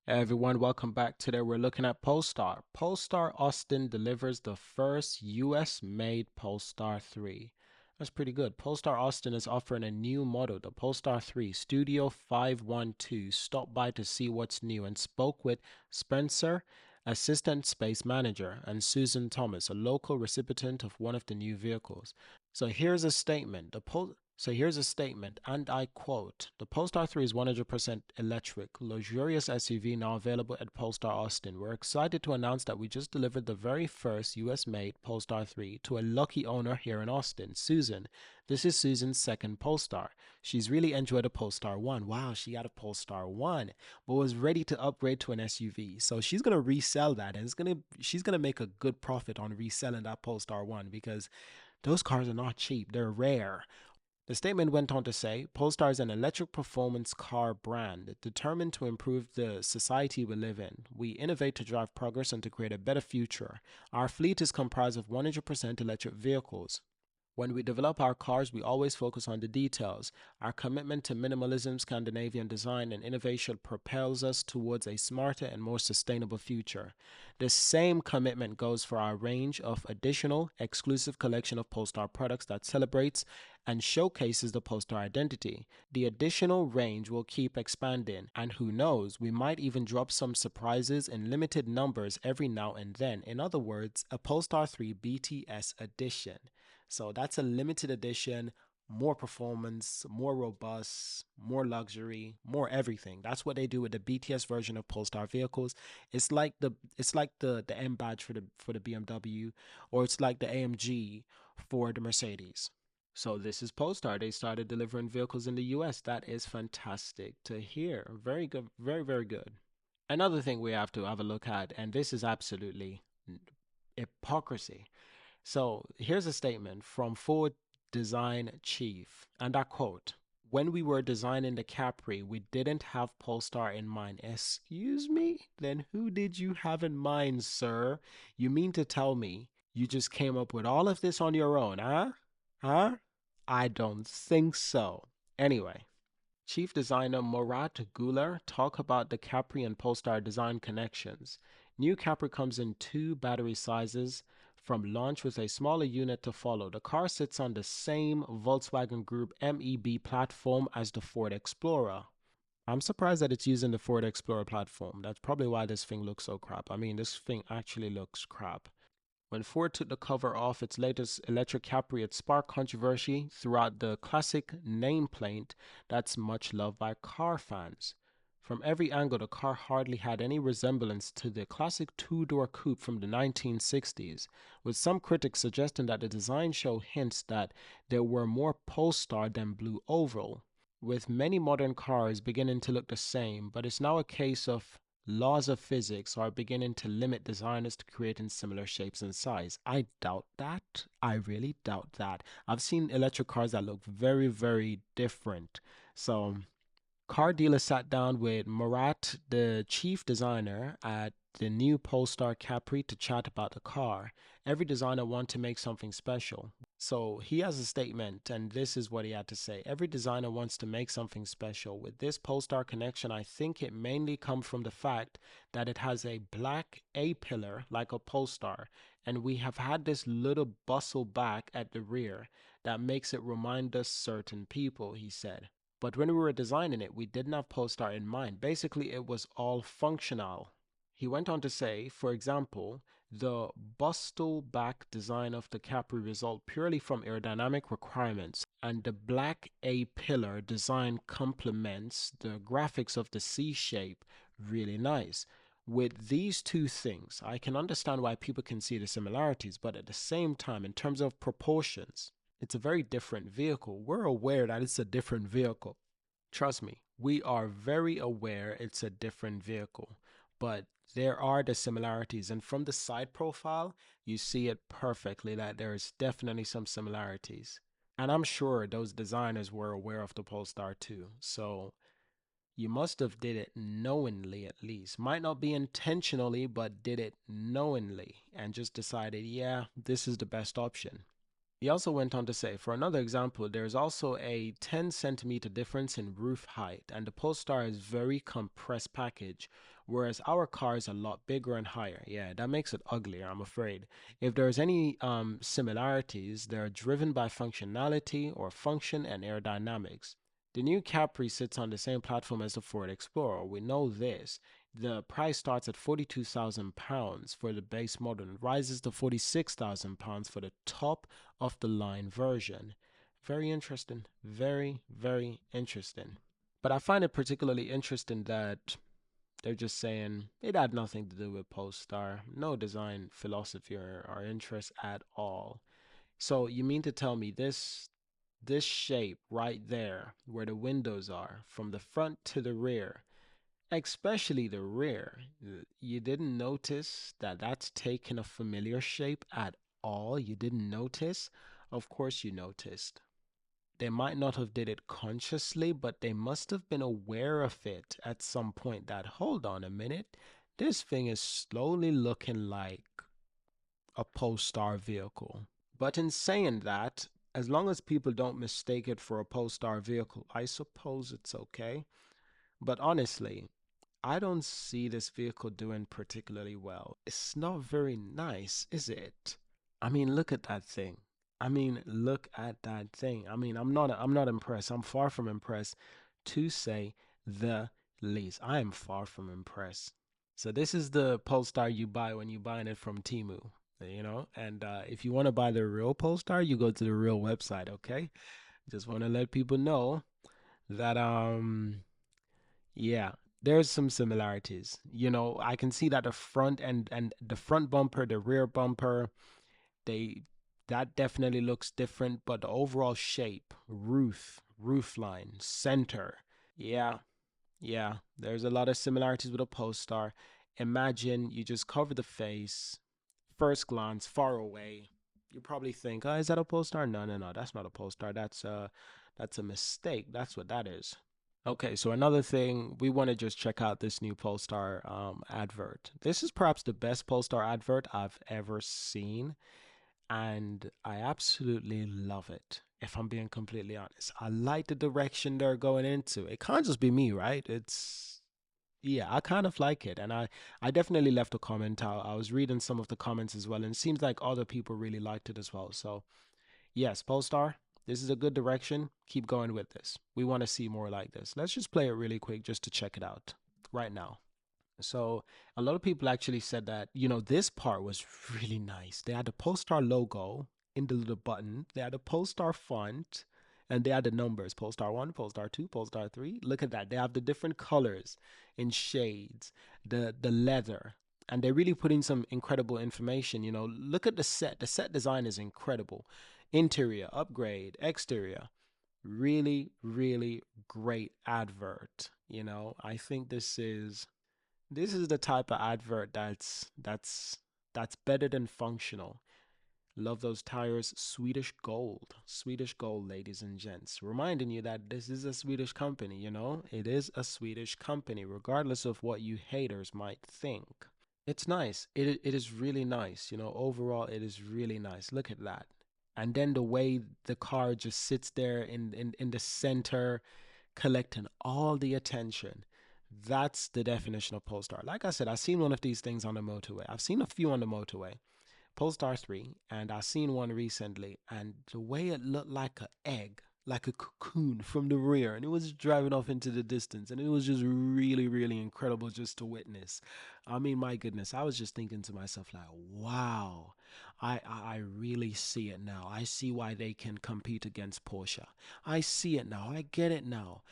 Hey everyone, welcome back. Today we're looking at Polestar. Polestar Austin delivers the first US made Polestar 3. That's pretty good. Polestar Austin is offering a new model, the Polestar 3 Studio 512. Stopped by to see what's new and spoke with Spencer, Assistant Space Manager, and Susan Thomas, a local recipient of one of the new vehicles. So here's a statement. And I quote, "The Polestar 3 is 100% electric, luxurious SUV now available at Polestar Austin. We're excited to announce that we just delivered the very first US-made Polestar 3 to a lucky owner here in Austin, Susan. This is Susan's second Polestar. She's really enjoyed a Polestar 1. Wow, she got a Polestar 1, but was ready to upgrade to an SUV. So she's going to resell that, and she's going to make a good profit on reselling that Polestar 1 because those cars are not cheap. They're rare. The statement went on to say, Polestar is an electric performance car brand determined to improve the society we live in. We innovate to drive progress and to create a better future. Our fleet is comprised of 100% electric vehicles. When we develop our cars, we always focus on the details. Our commitment to minimalism, Scandinavian design, and innovation propels us towards a smarter and more sustainable future. The same commitment goes for our range of additional, exclusive collection of Polestar products that celebrates and showcases the Polestar identity. The additional range will keep expanding, and who knows, we might even drop some surprises in limited numbers every now and then. In other words, a Polestar 3 BTS edition. So that's a limited edition, more performance, more robust, more luxury, more everything. That's what they do with the BTS version of Polestar vehicles. It's like the M badge for the BMW, or it's like the AMG for the Mercedes. So this is Polestar. They started delivering vehicles in the US. That is fantastic to hear. Very good, very, very good. Another thing we have to have a look at, and this is absolutely hypocrisy. So here's a statement from Ford Design Chief, and I quote, "When we were designing the Capri, we didn't have Polestar in mind." Excuse me? Then who did you have in mind, sir? You mean to tell me you just came up with all of this on your own, huh? Huh? I don't think so. Anyway, Chief Designer Murat Guler talk about the Capri and Polestar design connections. New Capri comes in two battery sizes from launch with a smaller unit to follow. The car sits on the same Volkswagen Group MEB platform as the Ford Explorer. I'm surprised that it's using the Ford Explorer platform. That's probably why this thing looks so crap. I mean, this thing actually looks crap. When Ford took the cover off its latest electric Capri, it sparked controversy throughout the classic nameplate that's much loved by car fans. From every angle, the car hardly had any resemblance to the classic two-door coupe from the 1960s, with some critics suggesting that the design show hints that there were more Polestar than Blue Oval, with many modern cars beginning to look the same, but it's now a case of laws of physics are beginning to limit designers to creating similar shapes and size. I doubt that. I really doubt that. I've seen electric cars that look very, very different. So car dealer sat down with Murat, the chief designer at the new Polestar Capri, to chat about the car. Every designer wants to make something special. So he has a statement, and this is what he had to say. Every designer wants to make something special. With this Polestar connection, I think it mainly comes from the fact that it has a black A pillar like a Polestar, and we have had this little bustle back at the rear that makes it remind us certain people, he said. But when we were designing it, we didn't have Polestar in mind. Basically, it was all functional. He went on to say, for example, the bustle back design of the Capri result purely from aerodynamic requirements, and the black A pillar design complements the graphics of the C shape. Really nice. With these two things, I can understand why people can see the similarities, but at the same time, in terms of proportions, it's a very different vehicle. We're aware that it's a different vehicle. Trust me, we are very aware it's a different vehicle, but there are the similarities. And from the side profile, you see it perfectly that there is definitely some similarities. And I'm sure those designers were aware of the Polestar too. So you must have did it knowingly at least. Might not be intentionally, but did it knowingly and just decided, yeah, this is the best option. He also went on to say, for another example, there's also a 10 centimeter difference in roof height, and the Polestar is very compressed package, whereas our car is a lot bigger and higher. Yeah, that makes it uglier, I'm afraid. If there's any similarities, they're driven by functionality or function and aerodynamics. The new Capri sits on the same platform as the Ford Explorer. We know this. The price starts at £42,000 for the base model and rises to £46,000 for the top of the line version. Very interesting. Very, very interesting. But I find it particularly interesting that they're just saying it had nothing to do with Polestar, no design philosophy or interest at all. So you mean to tell me this shape right there where the windows are from the front to the rear, especially the rear, you didn't notice that that's taken a familiar shape at all? You didn't notice? Of course you noticed. They might not have did it consciously, but they must have been aware of it at some point that, hold on a minute, this thing is slowly looking like a Polestar vehicle. But in saying that, as long as people don't mistake it for a Polestar vehicle, I suppose it's okay. But honestly, I don't see this vehicle doing particularly well. It's not very nice, is it? I mean, look at that thing. I mean, look at that thing. I mean, I'm not impressed. I'm far from impressed, to say the least. I am far from impressed. So this is the Polestar you buy when you're buying it from Temu. And if you want to buy the real Polestar, you go to the real website, okay? Just want to let people know that yeah, there's some similarities. I can see that the front and the front bumper, the rear bumper, they that definitely looks different, but the overall shape, roof line, center, yeah, yeah, there's a lot of similarities with a Polestar. Imagine you just cover the face, first glance, far away. You probably think, oh, is that a Polestar? No, no, no, that's not a Polestar. That's a mistake. That's what that is. Okay, so another thing, we want to just check out this new Polestar advert. This is perhaps the best Polestar advert I've ever seen, and I absolutely love it. If I'm being completely honest, I like the direction they're going into. It can't just be me, right? Yeah, I kind of like it, and I definitely left a comment. I was reading some of the comments as well, and it seems like other people really liked it as well. So yes, Polestar, this is a good direction. Keep going with this. We want to see more like this. Let's just play it really quick just to check it out right now. So a lot of people actually said that, this part was really nice. They had the Polestar logo in the little button. They had a Polestar font and they had the numbers, Polestar 1, Polestar 2, Polestar 3. Look at that. They have the different colors and shades, the leather. And they're really putting some incredible information. Look at the set. The set design is incredible. Interior, upgrade, exterior. Really, really great advert. I think this is the type of advert that's better than functional. Love those tires. Swedish gold. Swedish gold, ladies and gents. Reminding you that this is a Swedish company. It is a Swedish company, regardless of what you haters might think. It's nice. It is really nice. Overall, it is really nice. Look at that. And then the way the car just sits there in the center, collecting all the attention. That's the definition of Polestar. Like I said, I've seen one of these things on the motorway. I've seen a few on the motorway. Polestar 3, and I seen one recently, and the way it looked like an egg, like a cocoon from the rear, and it was driving off into the distance, and it was just really, really incredible just to witness. I mean, my goodness, I was just thinking to myself, like, wow, I really see it now. I see why they can compete against Porsche. I see it now. I get it now.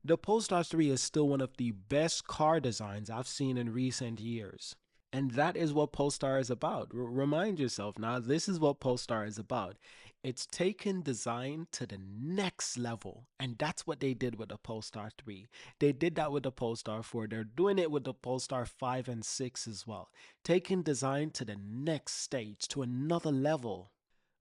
The Polestar 3 is still one of the best car designs I've seen in recent years. And that is what Polestar is about. Remind yourself now, this is what Polestar is about. It's taken design to the next level. And that's what they did with the Polestar 3. They did that with the Polestar 4. They're doing it with the Polestar 5 and 6 as well. Taking design to the next stage, to another level.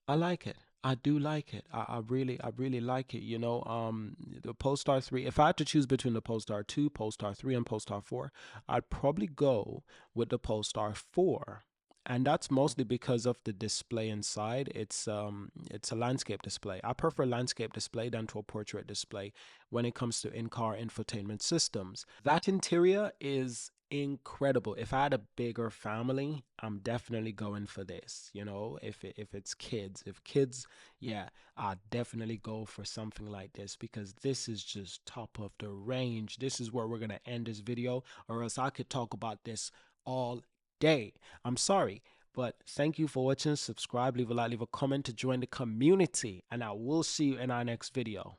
I like it. I do like it. I really like it. The Polestar 3, if I had to choose between the Polestar 2, Polestar 3, and Polestar 4, I'd probably go with the Polestar 4. and that's mostly because of the display inside. It's a landscape display. I prefer landscape display than to a portrait display when it comes to in-car infotainment systems. That interior is incredible. If I had a bigger family, I'm definitely going for this. If it's kids, if kids, yeah, I'd definitely go for something like this because this is just top of the range. This is where we're gonna end this video, or else I could talk about this all day. I'm sorry, but thank you for watching. Subscribe, leave a like, leave a comment to join the community, and I will see you in our next video.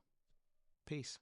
Peace.